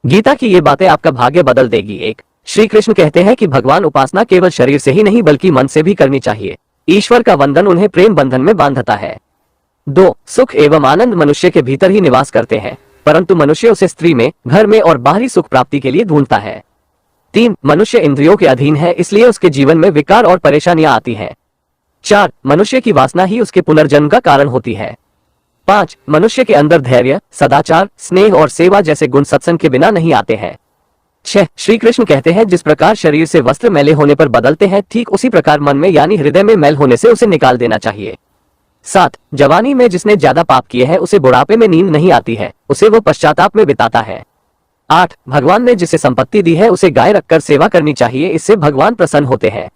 गीता की ये बातें आपका भाग्य बदल देगी। एक, श्री कृष्ण कहते हैं कि भगवान उपासना केवल शरीर से ही नहीं बल्कि मन से भी करनी चाहिए। ईश्वर का वंदन उन्हें प्रेम बंधन में बांधता है। 2, सुख एवं आनंद मनुष्य के भीतर ही निवास करते हैं, परंतु मनुष्य उसे स्त्री में, घर में और बाहरी सुख प्राप्ति के लिए ढूंढता है। 3, मनुष्य इंद्रियों के अधीन है, इसलिए उसके जीवन में विकार और परेशानियां आती हैं। 4, मनुष्य की वासना ही उसके पुनर्जन्म का कारण होती है। 5, मनुष्य के अंदर धैर्य, सदाचार, स्नेह और सेवा जैसे गुण सत्संग के बिना नहीं आते हैं। 6, श्री कृष्ण कहते हैं जिस प्रकार शरीर से वस्त्र मैले होने पर बदलते हैं, ठीक उसी प्रकार मन में यानी हृदय में मैल होने से उसे निकाल देना चाहिए। 7, जवानी में जिसने ज्यादा पाप किए हैं उसे बुढ़ापे में नींद नहीं आती है, उसे वो पश्चाताप में बिताता है। 8, भगवान ने जिसे संपत्ति दी है उसे गाय रखकर सेवा करनी चाहिए, इससे भगवान प्रसन्न होते हैं।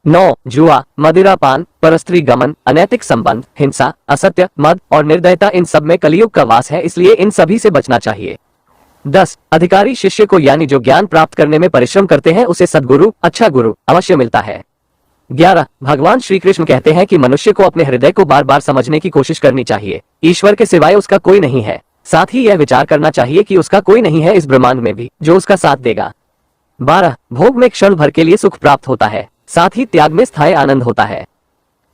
9, जुआ, मदिरापान, परस्त्री गमन, अनैतिक संबंध, हिंसा, असत्य, मद और निर्दयता इन सब में कलयुग का वास है, इसलिए इन सभी से बचना चाहिए। 10, अधिकारी शिष्य को यानी जो ज्ञान प्राप्त करने में परिश्रम करते हैं उसे सद्गुरु, अच्छा गुरु अवश्य मिलता है। 11, भगवान श्री कृष्ण कहते हैं कि मनुष्य को अपने हृदय को बार बार समझने की कोशिश करनी चाहिए। ईश्वर के सिवाय उसका कोई नहीं है, साथ ही यह विचार करना चाहिए कि उसका कोई नहीं है इस ब्रह्मांड में भी जो उसका साथ देगा। 12, भोग में क्षण भर के लिए सुख प्राप्त होता है, साथ ही त्याग में स्थायी आनंद होता है।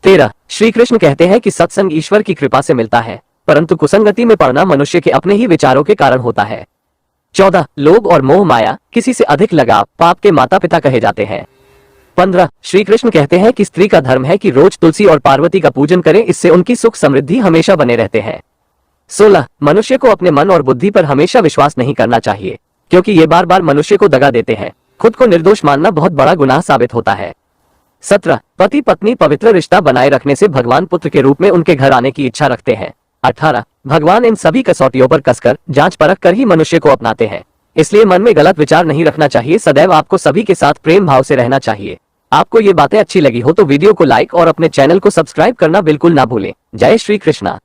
13, श्री कृष्ण कहते हैं कि सत्संग ईश्वर की कृपा से मिलता है, परंतु कुसंगति में पड़ना मनुष्य के अपने ही विचारों के कारण होता है। 14, लोभ और मोह माया, किसी से अधिक लगाव पाप के माता पिता कहे जाते हैं। 15, श्री कृष्ण कहते हैं कि स्त्री का धर्म है कि रोज तुलसी और पार्वती का पूजन करें, इससे उनकी सुख समृद्धि हमेशा बने रहते हैं। 16, मनुष्य को अपने मन और बुद्धि पर हमेशा विश्वास नहीं करना चाहिए, क्योंकि ये बार बार मनुष्य को दगा देते हैं। खुद को निर्दोष मानना बहुत बड़ा गुनाह साबित होता है। 17, पति पत्नी पवित्र रिश्ता बनाए रखने से भगवान पुत्र के रूप में उनके घर आने की इच्छा रखते हैं। 18, भगवान इन सभी कसौटियों पर कसकर जांच परख कर ही मनुष्य को अपनाते हैं, इसलिए मन में गलत विचार नहीं रखना चाहिए। सदैव आपको सभी के साथ प्रेम भाव से रहना चाहिए। आपको ये बातें अच्छी लगी हो तो वीडियो को लाइक और अपने चैनल को सब्सक्राइब करना बिल्कुल ना भूलें। जय श्री कृष्णा।